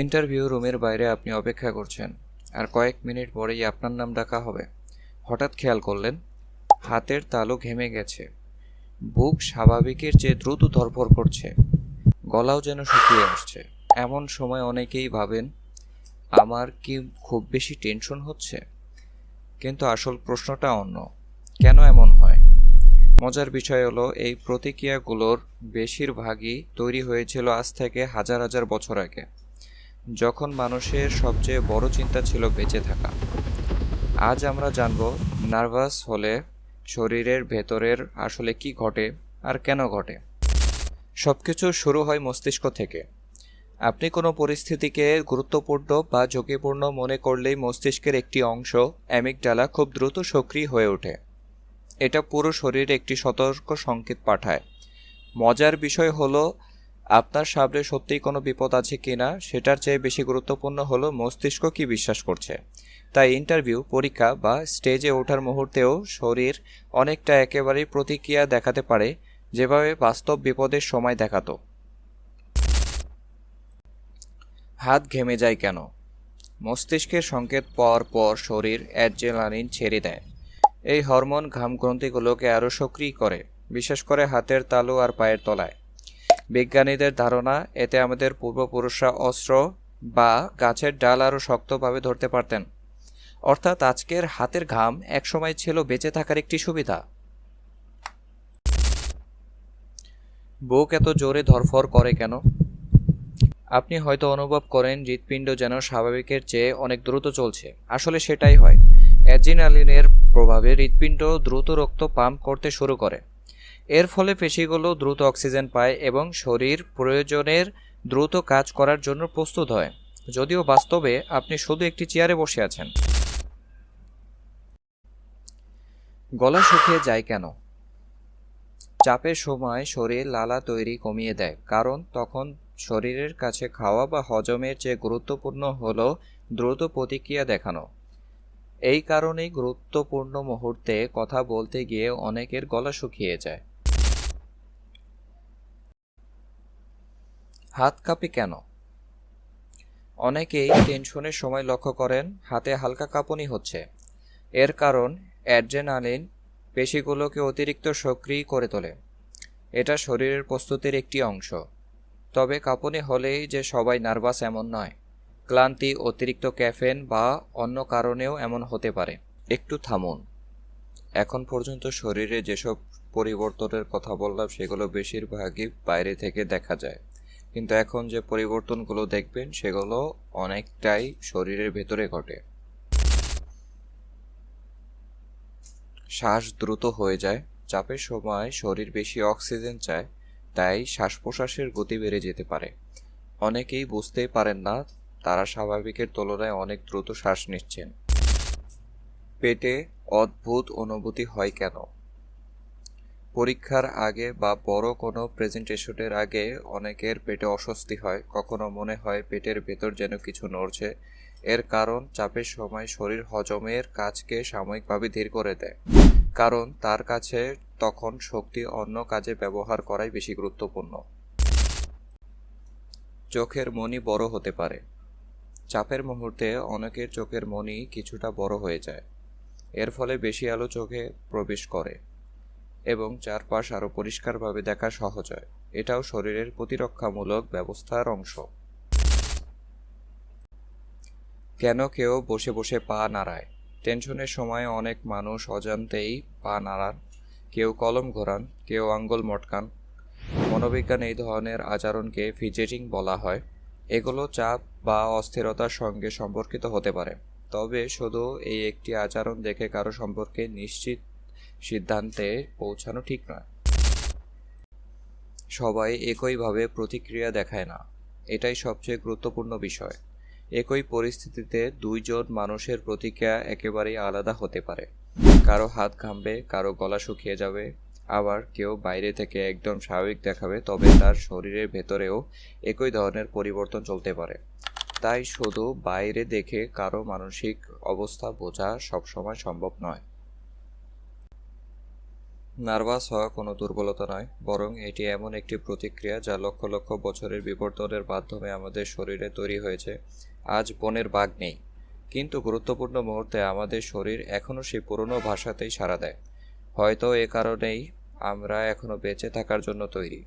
Interview রুমের বাইরে আপনি অপেক্ষা করছেন, আর কয়েক মিনিট পরেই আপনার নাম ডাকা হবে। হঠাৎ খেয়াল করলেন হাতের তালু ঘেমে গেছে, বুক স্বাভাবিকের চেয়ে দ্রুত ধড়ফড় করছে, গলাও যেন শুকিয়ে আসছে। এমন সময় অনেকেই ভাবেন, আমার কি খুব বেশি টেনশন হচ্ছে? কিন্তু আসল প্রশ্নটা অন্য। কেন এমন হয়? মজার বিষয় হলো, এই প্রতিক্রিয়াগুলোর বেশিরভাগই তৈরি হয়েছিল আজ থেকে হাজার হাজার বছর আগে, যখন মানুষের সবচেয়ে বড় চিন্তা ছিল বেঁচে থাকা। আজ আমরা জানব নার্ভাস হলে শরীরের ভেতরের আসলে কি ঘটে আর কেন ঘটে। সবকিছু শুরু হয় মস্তিষ্ক থেকে। আপনি কোনো পরিস্থিতিকে গুরুত্বপূর্ণ বা ঝুঁকিপূর্ণ মনে করলেই মস্তিষ্কের একটি অংশ, অ্যামিগডালা, খুব দ্রুত সক্রিয় হয়ে ওঠে। এটা পুরো শরীরে একটি সতর্ক সংকেত পাঠায়। মজার বিষয় হলো, আপনার সামনে সত্যিই কোনো বিপদ আছে কিনা সেটার চেয়ে বেশি গুরুত্বপূর্ণ হলো মস্তিষ্ক কি বিশ্বাস করছে। তাই ইন্টারভিউ, পরীক্ষা বা স্টেজে ওঠার মুহূর্তেও শরীর অনেকটা একেবারেই প্রতিক্রিয়া দেখাতে পারে, যেভাবে বাস্তব বিপদের সময় দেখাতো। হাত ঘেমে যায় কেন? মস্তিষ্কের সংকেত পাওয়ার পর শরীর অ্যাড্রেনালিন ছেড়ে দেয়। এই হরমোন ঘাম গ্রন্থিগুলোকে আরও সক্রিয় করে, বিশেষ করে হাতের তালু আর পায়ের তলায়। বিজ্ঞানীদের ধারণা, এতে আমাদের পূর্বপুরুষরা অস্ত্র বা গাছের ডাল আরও শক্তভাবে ধরতে পারতেন। অর্থাৎ আজকের হাতের ঘাম একসময় ছিল বেঁচে থাকার একটি সুবিধা। বুক এত জোরে ধড়ফড় করে কেন? আপনি হয়তো অনুভব করেন হৃৎপিণ্ড যেন স্বাভাবিকের চেয়ে অনেক দ্রুত চলছে। আসলে সেটাই হয়। অ্যাড্রিনালিনের প্রভাবে হৃৎপিণ্ড দ্রুত রক্ত পাম্প করতে শুরু করে। এর ফলে পেশিগুলো দ্রুত অক্সিজেন পায় এবং শরীর প্রয়োজনের দ্রুত কাজ করার জন্য প্রস্তুত হয়, যদিও বাস্তবে আপনি শুধু একটি চেয়ারে বসে আছেন। গলা শুকিয়ে যায় কেন? চাপের সময় শরীর লালা তৈরি কমিয়ে দেয়, কারণ তখন শরীরের কাছে খাওয়া বা হজমের চেয়ে গুরুত্বপূর্ণ হলো দ্রুত প্রতিক্রিয়া দেখানো। এই কারণেই গুরুত্বপূর্ণ মুহূর্তে কথা বলতে গিয়ে অনেকের গলা শুকিয়ে যায়। হাত কাঁপে কেন? অনেকেই টেনশনের সময় লক্ষ্য করেন হাতে হালকা কাঁপুনি হচ্ছে। এর কারণ অ্যাড্রেনালিন পেশিগুলোকে অতিরিক্ত সক্রিয় করে তোলে। এটা শরীরের প্রস্তুতির একটি অংশ। তবে কাঁপুনি হলেই যে সবাই নার্ভাস এমন নয়। ক্লান্তি, অতিরিক্ত ক্যাফেন বা অন্য কারণেও এমন হতে পারে। একটু থামুন। এখন পর্যন্ত শরীরে যেসব পরিবর্তনের কথা বললাম সেগুলো বেশিরভাগই বাইরে থেকে দেখা যায়, কিন্তু এখন যে পরিবর্তনগুলো দেখবেন সেগুলো অনেকটাই শরীরের ভেতরে ঘটে। শ্বাস দ্রুত হয়ে যায়। চাপের সময় শরীর বেশি অক্সিজেন চায়, তাই শ্বাস প্রশ্বাসের গতি বেড়ে যেতে পারে। অনেকেই বুঝতেই পারেন না তারা স্বাভাবিকের তুলনায় অনেক দ্রুত শ্বাস নিচ্ছেন। পেটে অদ্ভুত অনুভূতি হয় কেন? পরীক্ষার আগে বা বড় কোনো প্রেজেন্টেশনের আগে অনেকের পেটে অস্বস্তি হয়, কখনো মনে হয় পেটের ভেতর যেন কিছু নড়ছে। এর কারণ চাপের সময় শরীর হজমের কাজকে সাময়িকভাবে ধীর করে দেয়, কারণ তার কাছে তখন শক্তি অন্য কাজে ব্যবহার করাই বেশি গুরুত্বপূর্ণ। চোখের মণি বড় হতে পারে। চাপের মুহূর্তে অনেকের চোখের মণি কিছুটা বড় হয়ে যায়। এর ফলে বেশি আলো চোখে প্রবেশ করে এবং চারপাশ আরও পরিষ্কারভাবে দেখা সহজ হয়। এটাও শরীরের প্রতিরক্ষামূলক ব্যবস্থার অংশ। কেন কেউ বসে বসে পা নাড়ায়? টেনশনের সময় অনেক মানুষ অজান্তেই পা নাড়ান। কেউ কলম ঘোরান, কেউ আঙ্গুল মটকান। মনোবিজ্ঞানে এই ধরনের আচরণকে ফিজেটিং বলা হয়। এগুলো চাপ বা অস্থিরতার সঙ্গে সম্পর্কিত হতে পারে। তবে শুধু এই একটি আচরণ দেখে কারো সম্পর্কে নিশ্চিত সিদ্ধান্তে পৌঁছানো ঠিক নয়। সবাই একইভাবে প্রতিক্রিয়া দেখায় না, এটাই সবচেয়ে গুরুত্বপূর্ণ বিষয়। একই পরিস্থিতিতে দুইজন মানুষের প্রতিক্রিয়া একেবারেই আলাদা হতে পারে। কারো হাত ঘামবে, কারো গলা শুকিয়ে যাবে, আবার কেউ বাইরে থেকে একদম স্বাভাবিক দেখাবে, তবে তার শরীরের ভেতরেও একই ধরনের পরিবর্তন চলতে পারে। তাই শুধু বাইরে দেখে কারো মানসিক অবস্থা বোঝা সবসময় সম্ভব নয়। নার্ভাস হওয়া কোনো দুর্বলতা নয়, বরং এটি এমন একটি প্রতিক্রিয়া যা লক্ষ লক্ষ বছরের বিবর্তনের মাধ্যমে আমাদের শরীরে তৈরি হয়েছে। আজ বনের বাঘ নেই, কিন্তু গুরুত্বপূর্ণ মুহূর্তে আমাদের শরীর এখনও সেই পুরনো ভাষাতেই সাড়া দেয়। হয়তো এ কারণেই আমরা এখনও বেঁচে থাকার জন্য তৈরি।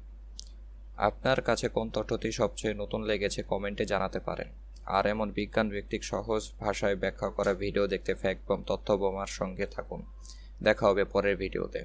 আপনার কাছে কোন তথ্যটি সবচেয়ে নতুন লেগেছে কমেন্টে জানাতে পারেন। আর এমন বিজ্ঞান ভিত্তিক সহজ ভাষায় ব্যাখ্যা করা ভিডিও দেখতে ফ্যাক্ট বম তথ্য বোমার সঙ্গে থাকুন। দেখা হবে পরের ভিডিওতে।